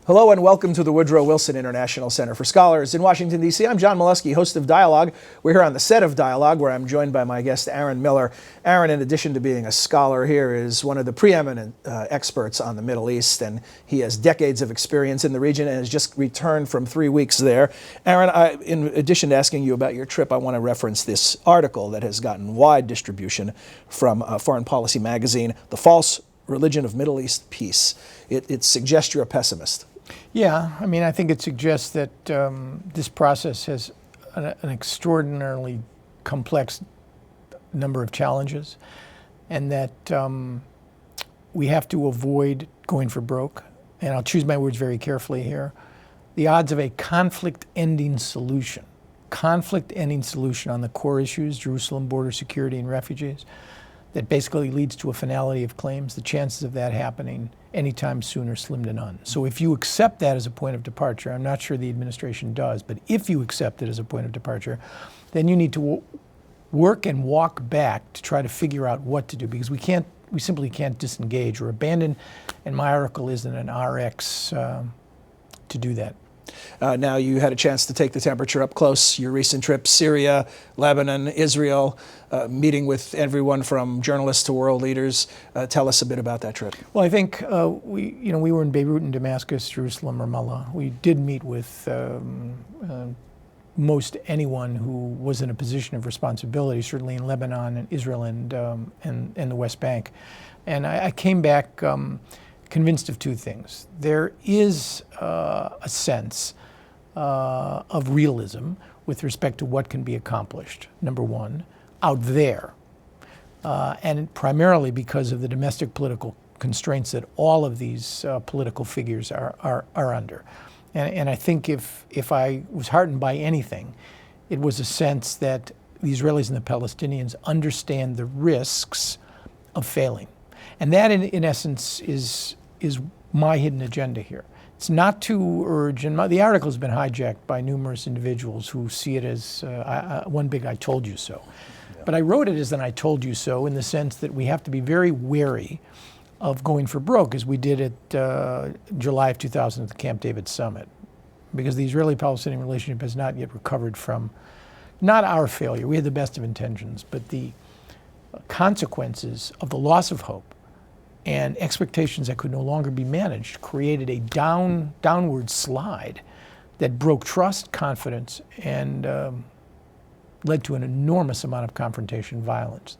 Hello and welcome to the Woodrow Wilson International Center for Scholars in Washington, D.C. I'm John Molesky, host of Dialogue. We're here on the set of Dialogue, where I'm joined by my guest, Aaron Miller. Aaron, in addition to being a scholar here, is one of the preeminent experts on the Middle East, and he has decades of experience in the region and has just returned from 3 weeks there. Aaron, in addition to asking you about your trip, I want to reference this article that has gotten wide distribution from Foreign Policy magazine, The False Religion of Middle East Peace. It suggests you're a pessimist. Yeah, I mean, I think it suggests that this process has an extraordinarily complex number of challenges, and that we have to avoid going for broke. And I'll choose my words very carefully here. The odds of a conflict-ending solution on the core issues, Jerusalem, border security, and refugees, that basically leads to a finality of claims, the chances of that happening anytime soon are slim to none. So if you accept that as a point of departure, I'm not sure the administration does, but if you accept it as a point of departure, then you need to work and walk back to try to figure out what to do, because we simply can't disengage or abandon, and my article isn't an RX to do that. Now, you had a chance to take the temperature up close. Your recent trip, Syria, Lebanon, Israel, meeting with everyone from journalists to world leaders. Tell us a bit about that trip. Well, I think we were in Beirut and Damascus, Jerusalem, Ramallah. We did meet with most anyone who was in a position of responsibility, certainly in Lebanon and Israel and the West Bank. And I came back convinced of two things. There is a sense of realism with respect to what can be accomplished, number one, out there, and primarily because of the domestic political constraints that all of these political figures are under. And I think if I was heartened by anything, it was a sense that the Israelis and the Palestinians understand the risks of failing. And that, in essence, is my hidden agenda here. It's not to urge, and the article has been hijacked by numerous individuals who see it as one big "I told you so." Yeah. But I wrote it as an "I told you so" in the sense that we have to be very wary of going for broke, as we did at July of 2000 at the Camp David Summit, because the Israeli-Palestinian relationship has not yet recovered from, not our failure, we had the best of intentions, but the consequences of the loss of hope and expectations that could no longer be managed created a downward slide that broke trust, confidence, and led to an enormous amount of confrontation, violence.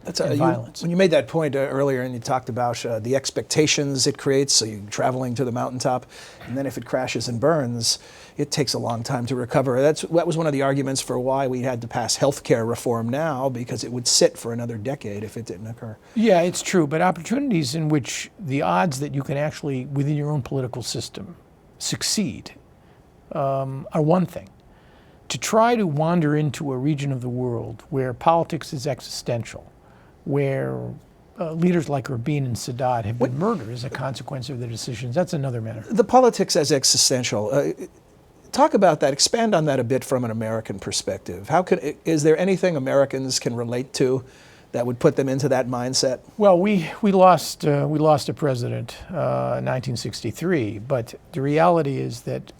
When you made that point earlier, and you talked about the expectations it creates, so you're traveling to the mountaintop, and then if it crashes and burns, it takes a long time to recover. That was one of the arguments for why we had to pass health care reform now, because it would sit for another decade if it didn't occur. Yeah, it's true, but opportunities in which the odds that you can actually, within your own political system, succeed are one thing. To try to wander into a region of the world where politics is existential, where leaders like Rabin and Sadat have been murdered as a consequence of their decisions, that's another matter. The politics as existential. Talk about that. Expand on that a bit from an American perspective. Is there anything Americans can relate to that would put them into that mindset? Well, we lost a president in 1963, but the reality is that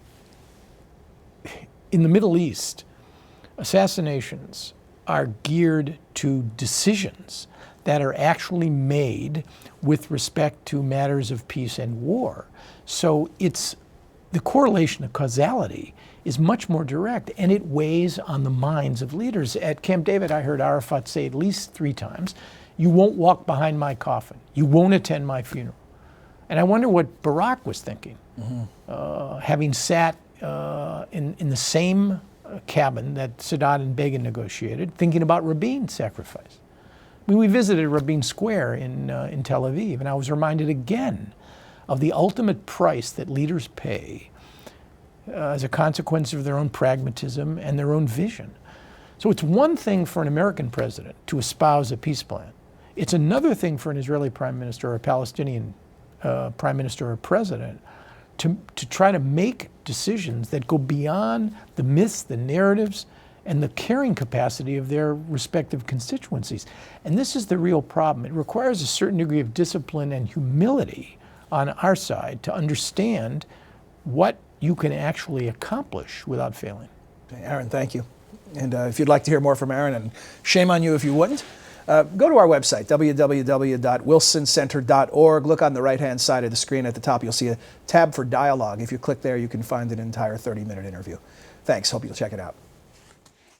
in the Middle East, assassinations are geared to decisions that are actually made with respect to matters of peace and war. So it's the correlation of causality is much more direct, and it weighs on the minds of leaders. At Camp David, I heard Arafat say at least 3 times, "You won't walk behind my coffin. You won't attend my funeral." And I wonder what Barack was thinking, having sat in the same cabin that Sadat and Begin negotiated, thinking about Rabin's sacrifice. I mean, we visited Rabin Square in Tel Aviv, and I was reminded again of the ultimate price that leaders pay as a consequence of their own pragmatism and their own vision. So it's one thing for an American president to espouse a peace plan. It's another thing for an Israeli prime minister or a Palestinian prime minister or president to try to make decisions that go beyond the myths, the narratives, and the carrying capacity of their respective constituencies. And this is the real problem. It requires a certain degree of discipline and humility on our side to understand what you can actually accomplish without failing. Aaron, thank you. And if you'd like to hear more from Aaron, and shame on you if you wouldn't, go to our website, www.wilsoncenter.org. Look on the right-hand side of the screen at the top. You'll see a tab for dialogue. If you click there, you can find an entire 30-minute interview. Thanks. Hope you'll check it out.